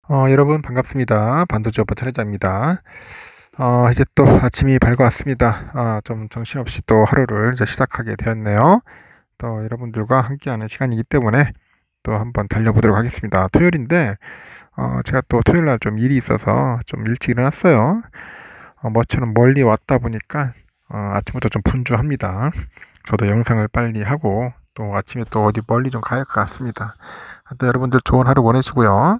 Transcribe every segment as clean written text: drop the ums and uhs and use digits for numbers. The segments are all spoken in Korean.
여러분 반갑습니다. 반도체 오빠 차례자입니다. 이제 또 아침이 밝아왔습니다. 좀 정신없이 또 하루를 이제 시작하게 되었네요. 또 여러분들과 함께하는 시간이기 때문에 또 한번 달려보도록 하겠습니다. 토요일인데 제가 또 토요일 날 좀 일이 있어서 좀 일찍 일어났어요. 뭐처럼 멀리 왔다 보니까 아침부터 좀 분주합니다. 저도 영상을 빨리 하고 또 아침에 또 어디 멀리 좀 가야 할 것 같습니다. 하여튼 여러분들 좋은 하루 보내시고요.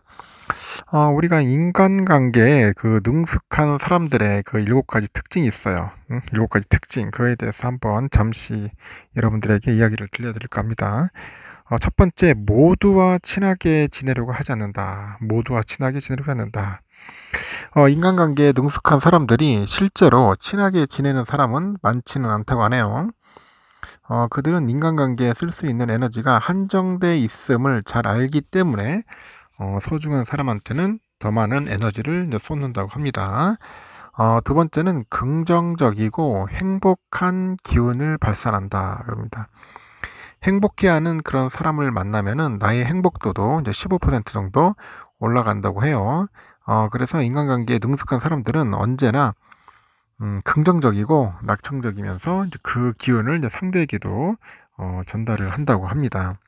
우리가 인간관계에 그 능숙한 사람들의 그 7가지 특징이 있어요. 7가지 특징. 그거에 대해서 한번 잠시 여러분들에게 이야기를 들려드릴까 합니다. 첫 번째, 모두와 친하게 지내려고 하지 않는다. 모두와 친하게 지내려고 하지 않는다. 인간관계에 능숙한 사람들이 실제로 친하게 지내는 사람은 많지는 않다고 하네요. 그들은 인간관계에 쓸 수 있는 에너지가 한정돼 있음을 잘 알기 때문에 소중한 사람한테는 더 많은 에너지를 이제 쏟는다고 합니다. 두 번째는 긍정적이고 행복한 기운을 발산한다. 그럽니다. 행복해하는 그런 사람을 만나면은 나의 행복도도 이제 15% 정도 올라간다고 해요. 그래서 인간관계에 능숙한 사람들은 언제나 긍정적이고 낙천적이면서 이제 그 기운을 이제 상대에게도 전달을 한다고 합니다.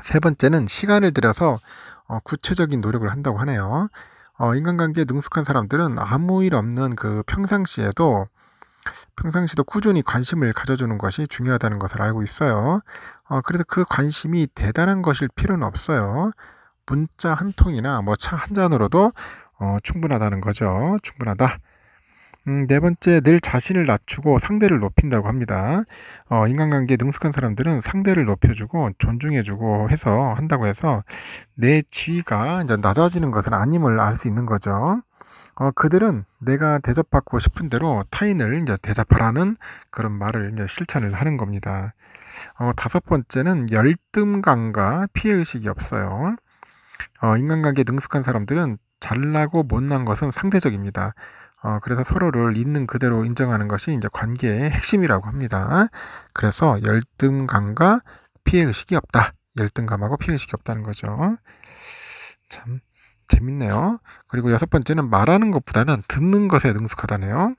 세 번째는 시간을 들여서 구체적인 노력을 한다고 하네요. 인간관계에 능숙한 사람들은 아무 일 없는 그 평상시에도 꾸준히 관심을 가져주는 것이 중요하다는 것을 알고 있어요. 그래서 그 관심이 대단한 것일 필요는 없어요. 문자 한 통이나 뭐 차 한 잔으로도 충분하다는 거죠. 충분하다. 네 번째, 늘 자신을 낮추고 상대를 높인다고 합니다. 인간관계에 능숙한 사람들은 상대를 높여주고 존중해주고 해서 한다고 해서 내 지위가 이제 낮아지는 것은 아님을 알 수 있는 거죠. 그들은 내가 대접받고 싶은 대로 타인을 이제 대접하라는 그런 말을 이제 실천을 하는 겁니다. 다섯 번째는 열등감과 피해의식이 없어요. 인간관계에 능숙한 사람들은 잘나고 못난 것은 상대적입니다. 그래서 서로를 있는 그대로 인정하는 것이 이제 관계의 핵심이라고 합니다. 그래서 열등감과 피해의식이 없다. 열등감하고 피해의식이 없다는 거죠. 참 재밌네요. 그리고 여섯 번째는 말하는 것보다는 듣는 것에 능숙하다네요.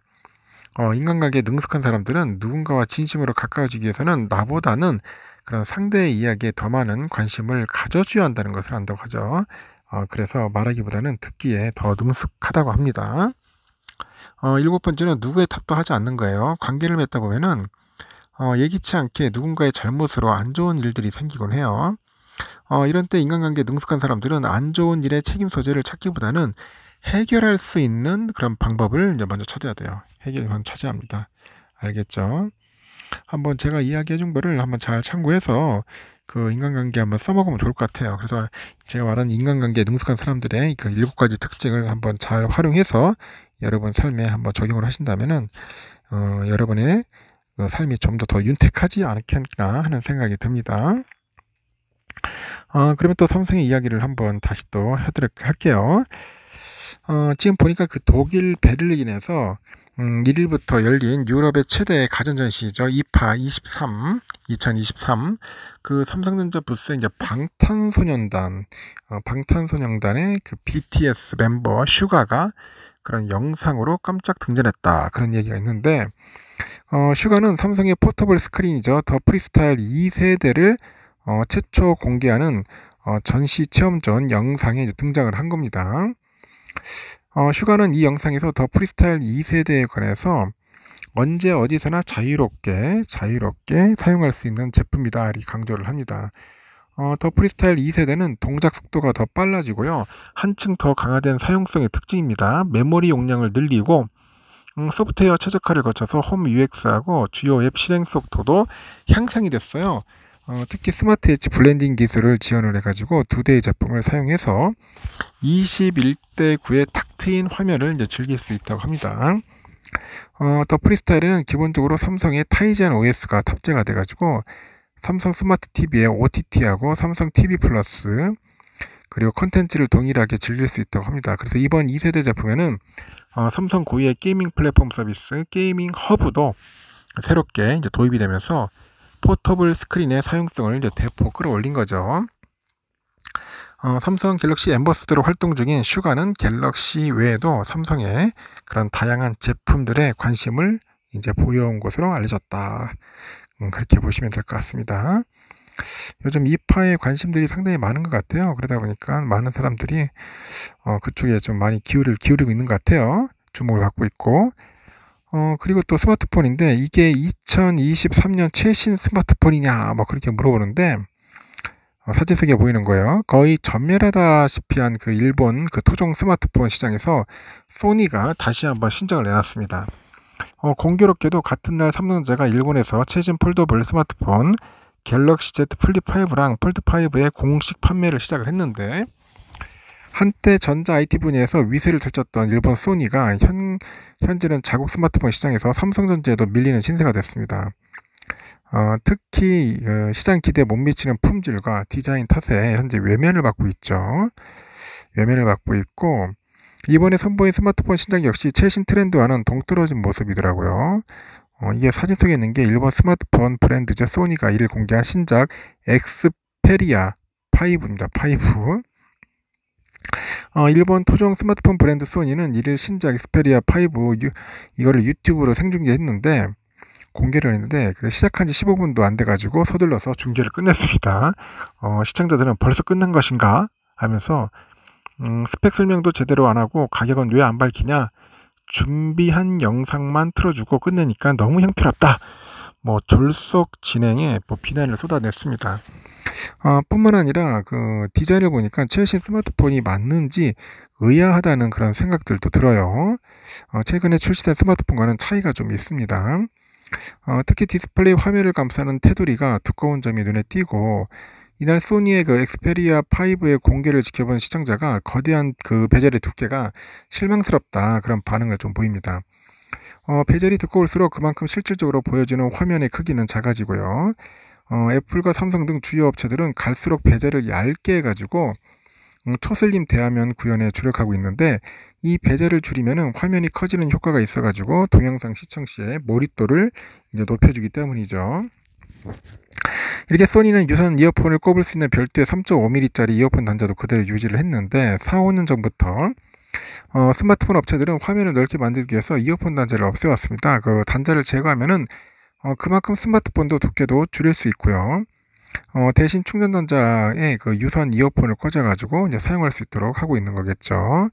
인간관계에 능숙한 사람들은 누군가와 진심으로 가까워지기 위해서는 나보다는 그런 상대의 이야기에 더 많은 관심을 가져줘야 한다는 것을 안다고 하죠. 그래서 말하기보다는 듣기에 더 능숙하다고 합니다. 일곱 번째는 누구의 탓도 하지 않는 거예요. 관계를 맺다 보면은 예기치 않게 누군가의 잘못으로 안 좋은 일들이 생기곤 해요. 이런 때 인간관계에 능숙한 사람들은 안 좋은 일의 책임 소재를 찾기보다는 해결할 수 있는 그런 방법을 이제 먼저 찾아야 돼요. 해결만 찾아야 합니다. 알겠죠? 한번 제가 이야기해 준 거를 한번 잘 참고해서 그 인간관계 한번 써먹으면 좋을 것 같아요. 그래서 제가 말한 인간관계에 능숙한 사람들의 그 7가지 특징을 한번 잘 활용해서 여러분 삶에 한번 적용을 하신다면은 여러분의 그 삶이 좀 더 윤택하지 않겠나 하는 생각이 듭니다. 그러면 또 삼성의 이야기를 한번 다시 또 할게요. 지금 보니까 그 독일 베를린에서 1일부터 열린 유럽의 최대 가전전시죠. 이파 2023 그 삼성전자 부스에 이제 방탄소년단의 그 BTS 멤버 슈가가 그런 영상으로 깜짝 등장했다. 그런 얘기가 있는데 슈가는 삼성의 포터블 스크린이죠. 더 프리스타일 2세대를 최초 공개하는 전시 체험전 영상에 이제 등장을 한 겁니다. 슈가는 이 영상에서 더 프리스타일 2세대에 관해서 언제 어디서나 자유롭게 사용할 수 있는 제품이다 이렇게 강조를 합니다. 더 프리스타일 2세대는 동작 속도가 더 빨라지고요. 한층 더 강화된 사용성의 특징입니다. 메모리 용량을 늘리고 소프트웨어 최적화를 거쳐서 홈 UX하고 주요 앱 실행 속도도 향상이 됐어요. 특히 스마트 엣지 블렌딩 기술을 지원을 해가지고 2대의 제품을 사용해서 21:9의 탁 트인 화면을 이제 즐길 수 있다고 합니다. 더 프리스타일에는 기본적으로 삼성의 타이젠 OS가 탑재가 돼가지고 삼성 스마트 TV의 OTT하고 삼성 TV 플러스 그리고 컨텐츠를 동일하게 즐길 수 있다고 합니다. 그래서 이번 2세대 제품에는 삼성 고유의 게이밍 플랫폼 서비스 게이밍 허브도 새롭게 이제 도입이 되면서 포터블 스크린의 사용성을 이제 대폭 끌어올린 거죠. 삼성 갤럭시 엠버서더로 활동 중인 슈가는 갤럭시 외에도 삼성의 그런 다양한 제품들에 관심을 이제 보여온 것으로 알려졌다. 그렇게 보시면 될 것 같습니다. 요즘 이파에 관심들이 상당히 많은 것 같아요. 그러다 보니까 많은 사람들이 그쪽에 좀 많이 기울이고 있는 것 같아요. 주목을 받고 있고. 그리고 또 스마트폰인데 이게 2023년 최신 스마트폰이냐 뭐 그렇게 물어보는데 사진 속에 보이는 거예요. 거의 전멸하다시피 한 그 일본 그 토종 스마트폰 시장에서 소니가 다시 한번 신작을 내놨습니다. 공교롭게도 같은 날 삼성전자가 일본에서 최신 폴더블 스마트폰 갤럭시 Z 플립 5랑 폴드 5의 공식 판매를 시작을 했는데 한때 전자 IT 분야에서 위세를 펼쳤던 일본 소니가 현재는 자국 스마트폰 시장에서 삼성전자에도 밀리는 신세가 됐습니다. 특히 시장 기대에 못 미치는 품질과 디자인 탓에 현재 외면을 받고 있죠. 외면을 받고 있고 이번에 선보인 스마트폰 신작 역시 최신 트렌드와는 동떨어진 모습이더라고요. 이게 사진 속에 있는 게 일본 스마트폰 브랜드제 소니가 이를 공개한 신작 엑스페리아 5입니다. 5. 일본 토종 스마트폰 브랜드 소니는 이를 신작 엑스페리아 5 이거를 유튜브로 생중계했는데 공개를 했는데 시작한 지 15분도 안 돼가지고 서둘러서 중계를 끝냈습니다. 시청자들은 벌써 끝난 것인가 하면서 스펙 설명도 제대로 안 하고 가격은 왜 안 밝히냐, 준비한 영상만 틀어주고 끝내니까 너무 형편없다, 뭐 졸속 진행에 뭐 비난을 쏟아냈습니다. 뿐만 아니라 그 디자인을 보니까 최신 스마트폰이 맞는지 의아하다는 그런 생각들도 들어요. 최근에 출시된 스마트폰과는 차이가 좀 있습니다. 특히 디스플레이 화면을 감싸는 테두리가 두꺼운 점이 눈에 띄고, 이날 소니의 그 엑스페리아 5의 공개를 지켜본 시청자가 거대한 그 베젤의 두께가 실망스럽다 그런 반응을 좀 보입니다. 베젤이 두꺼울수록 그만큼 실질적으로 보여지는 화면의 크기는 작아지고요. 애플과 삼성 등 주요 업체들은 갈수록 베젤을 얇게 해가지고 초슬림 대화면 구현에 주력하고 있는데, 이 베젤을 줄이면 화면이 커지는 효과가 있어가지고 동영상 시청 시에 몰입도를 이제 높여주기 때문이죠. 이렇게 소니는 유선 이어폰을 꼽을 수 있는 별도의 3.5mm짜리 이어폰 단자도 그대로 유지를 했는데 4, 5년 전부터 스마트폰 업체들은 화면을 넓게 만들기 위해서 이어폰 단자를 없애왔습니다. 그 단자를 제거하면은 그만큼 스마트폰도 두께도 줄일 수 있고요. 대신 충전 단자에 그 유선 이어폰을 꽂아가지고 이제 사용할 수 있도록 하고 있는 거겠죠.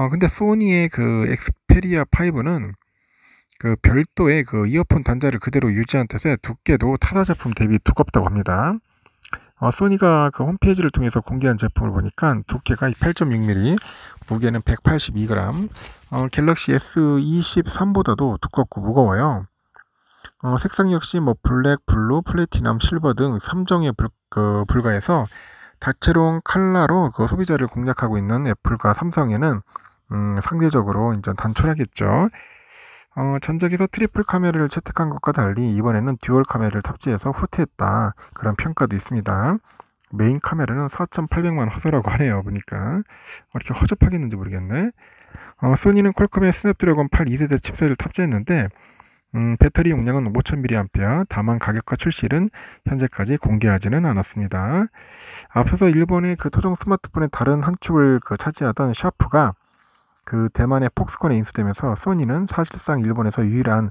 근데 소니의 그 엑스페리아 5는 그 별도의 그 이어폰 단자를 그대로 유지한 탓에 두께도 타사 제품 대비 두껍다고 합니다. 소니가 그 홈페이지를 통해서 공개한 제품을 보니까 두께가 8.6mm, 무게는 182g, 갤럭시 S23보다도 두껍고 무거워요. 색상 역시 뭐 블랙, 블루, 플래티넘, 실버 등 3종에 불과해서 다채로운 컬러로 그 소비자를 공략하고 있는 애플과 삼성에는 상대적으로 이제 단촐하겠죠. 전작에서 트리플 카메라를 채택한 것과 달리 이번에는 듀얼 카메라를 탑재해서 후퇴했다 그런 평가도 있습니다. 메인 카메라는 4800만 화소라고 하네요. 보니까 이렇게 허접하겠는지 모르겠네. 소니는 퀄컴의 스냅드래곤 8 2세대 칩셋을 탑재했는데 배터리 용량은 5000mAh, 다만 가격과 출시일은 현재까지 공개하지는 않았습니다. 앞서서 일본의 그 토종 스마트폰의 다른 한 축을 차지하던 샤프가 그 대만의 폭스콘에 인수되면서 소니는 사실상 일본에서 유일한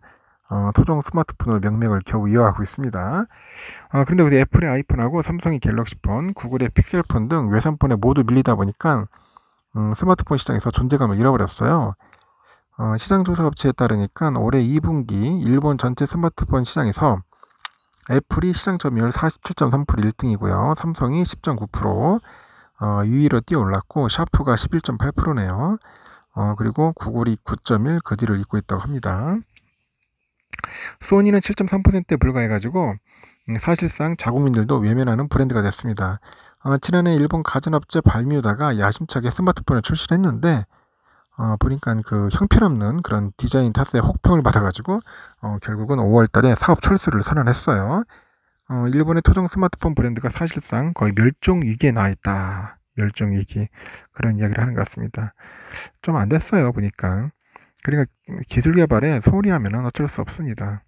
토종 스마트폰으로 명맥을 겨우 이어가고 있습니다. 그런데 애플의 아이폰하고 삼성의 갤럭시폰, 구글의 픽셀폰 등 외산폰에 모두 밀리다 보니까 스마트폰 시장에서 존재감을 잃어버렸어요. 시장조사 업체에 따르니까 올해 2분기 일본 전체 스마트폰 시장에서 애플이 시장 점유율 47.3% 1등이고요. 삼성이 10.9%, 유의로 뛰어올랐고 샤프가 11.8%네요. 그리고 구글이 9.1, 그 뒤를 잇고 있다고 합니다. 소니는 7.3%에 불과해가지고 사실상 자국민들도 외면하는 브랜드가 됐습니다. 지난해 일본 가전업체 발뮤다가 야심차게 스마트폰을 출시를 했는데 보니까 그 형편없는 그런 디자인 탓에 혹평을 받아가지고 결국은 5월달에 사업 철수를 선언했어요. 일본의 토종 스마트폰 브랜드가 사실상 거의 멸종 위기에 나와 있다. 멸종 위기, 그런 이야기를 하는 것 같습니다. 좀 안 됐어요 보니까. 그러니까 기술 개발에 소홀히 하면은 어쩔 수 없습니다.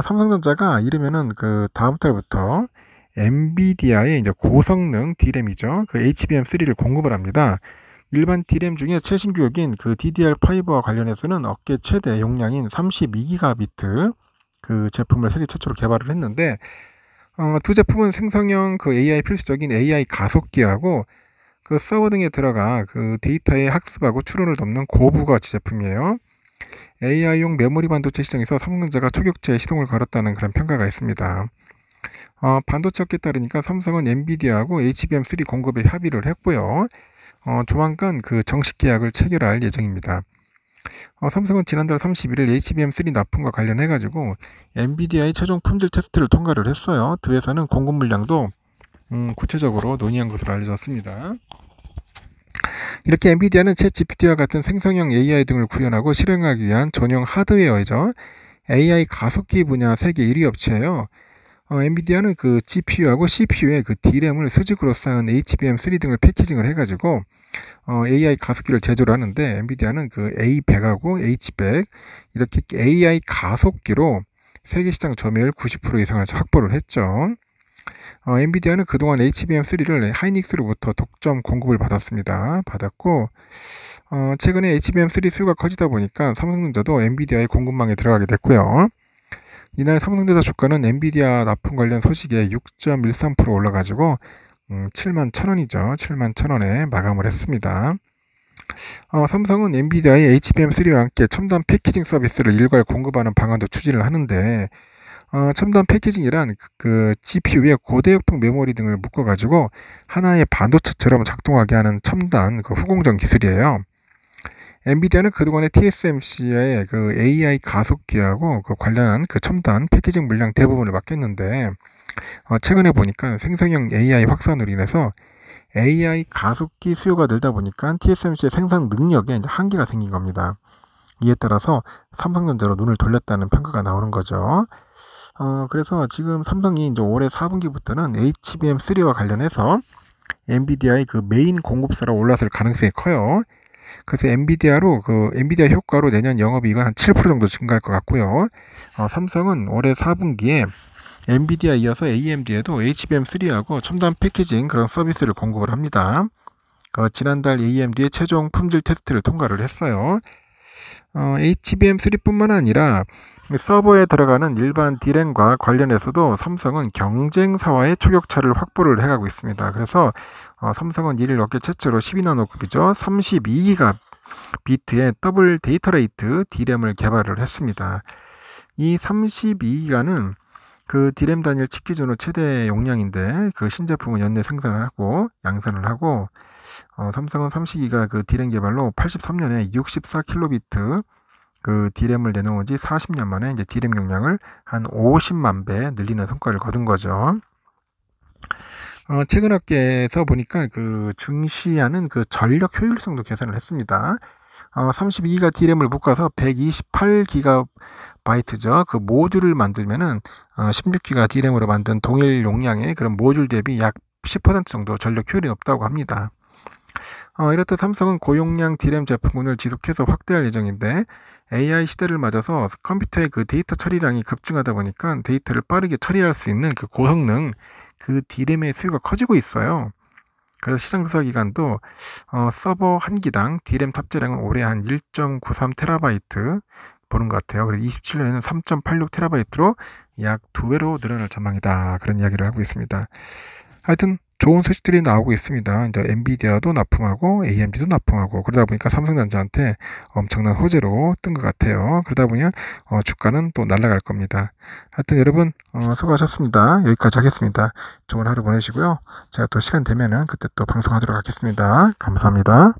삼성전자가 이르면은 그 다음 달부터 엔비디아의 이제 고성능 D램이죠. 그 HBM3를 공급을 합니다. 일반 D램 중에 최신 규격인 그 DDR5와 관련해서는 업계 최대 용량인 32기가비트 그 제품을 세계 최초로 개발을 했는데, 두 제품은 생성형 그 AI 필수적인 AI 가속기하고 그 서버 등에 들어가 그 데이터의 학습하고 추론을 돕는 고부가치 제품이에요. AI용 메모리 반도체 시장에서 삼성전자가 초격제 시동을 걸었다는 그런 평가가 있습니다. 반도체 업계에 따르니까 삼성은 엔비디아하고 HBM3 공급에 합의를 했고요. 조만간 그 정식 계약을 체결할 예정입니다. 삼성은 지난달 31일 HBM3 납품과 관련해가지고 엔비디아의 최종 품질 테스트를 통과를 했어요. 두 회사는 공급 물량도 구체적으로 논의한 것으로 알려졌습니다. 이렇게 엔비디아는 챗 GPT와 같은 생성형 AI 등을 구현하고 실행하기 위한 전용 하드웨어이죠. AI 가속기 분야 세계 1위 업체예요. 엔비디아는 그 GPU하고 CPU에 그 D램을 수직으로 쌓은 HBM3 등을 패키징을 해가지고 AI 가속기를 제조를 하는데, 엔비디아는 그 A100하고 H100 이렇게 AI 가속기로 세계 시장 점유율 90% 이상을 확보를 했죠. 엔비디아는 그동안 HBM3를 하이닉스로부터 독점 공급을 받았고, 최근에 HBM3 수요가 커지다 보니까 삼성전자도 엔비디아의 공급망에 들어가게 됐고요. 이날 삼성전자 주가는 엔비디아 납품 관련 소식에 6.13% 올라가지고 71,000원이죠. 71,000원에 마감을 했습니다. 삼성은 엔비디아의 HBM3와 함께 첨단 패키징 서비스를 일괄 공급하는 방안도 추진을 하는데, 첨단 패키징이란 그 GPU에 고대역폭 메모리 등을 묶어가지고 하나의 반도체처럼 작동하게 하는 첨단 그 후공정 기술이에요. 엔비디아는 그동안의 TSMC의 그 AI 가속기하고 그 관련한 그 첨단 패키징 물량 대부분을 맡겼는데, 최근에 보니까 생성형 AI 확산으로 인해서 AI 가속기 수요가 늘다 보니까 TSMC의 생산 능력에 이제 한계가 생긴 겁니다. 이에 따라서 삼성전자로 눈을 돌렸다는 평가가 나오는 거죠. 그래서 지금 삼성이 이제 올해 4분기부터는 HBM3와 관련해서 엔비디아의 그 메인 공급사로 올라설 가능성이 커요. 그래서 엔비디아 효과로 내년 영업이익은 한 7% 정도 증가할 것 같고요. 삼성은 올해 4분기에 엔비디아 이어서 AMD에도 HBM3하고 첨단 패키징 그런 서비스를 공급을 합니다. 지난달 AMD의 최종 품질 테스트를 통과를 했어요. HBM3뿐만 아니라 서버에 들어가는 일반 D램과 관련해서도 삼성은 경쟁사와의 초격차를 확보를 해가고 있습니다. 그래서 삼성은 이를 업계 최초로 12나노급이죠. 32기가비트의 더블 데이터 레이트 D램을 개발을 했습니다. 이 32기가는 그 D램 단일 칩 기준으로 최대 용량인데, 그 신제품은 연내 생산을 하고 양산을 하고, 삼성은 32기가 그 D램 개발로 83년에 64킬로비트 그 D램을 내놓은 지 40년 만에 이제 D램 용량을 한 50만 배 늘리는 성과를 거둔 거죠. 최근 업계에서 보니까 그 중시하는 그 전력 효율성도 개선을 했습니다. 32기가 D램을 묶어서 128기가바이트죠. 그 모듈을 만들면은 16기가 D램으로 만든 동일 용량의 그런 모듈 대비 약 10% 정도 전력 효율이 높다고 합니다. 이렇듯 삼성은 고용량 D램 제품군을 지속해서 확대할 예정인데, AI 시대를 맞아서 컴퓨터의 그 데이터 처리량이 급증하다 보니까 데이터를 빠르게 처리할 수 있는 그 고성능 그 D램의 수요가 커지고 있어요. 그래서 시장 조사 기관도 서버 한 기당 D램 탑재량은 올해 한 1.93TB 보는 것 같아요. 그래서 27년에는 3.86TB로 약 2배로 늘어날 전망이다, 그런 이야기를 하고 있습니다. 하여튼 좋은 소식들이 나오고 있습니다. 이제 엔비디아도 납품하고 AMD도 납품하고, 그러다 보니까 삼성전자한테 엄청난 호재로 뜬 것 같아요. 그러다 보면 주가는 또 날아갈 겁니다. 하여튼 여러분 수고하셨습니다. 여기까지 하겠습니다. 좋은 하루 보내시고요. 제가 또 시간 되면은 그때 또 방송하도록 하겠습니다. 감사합니다.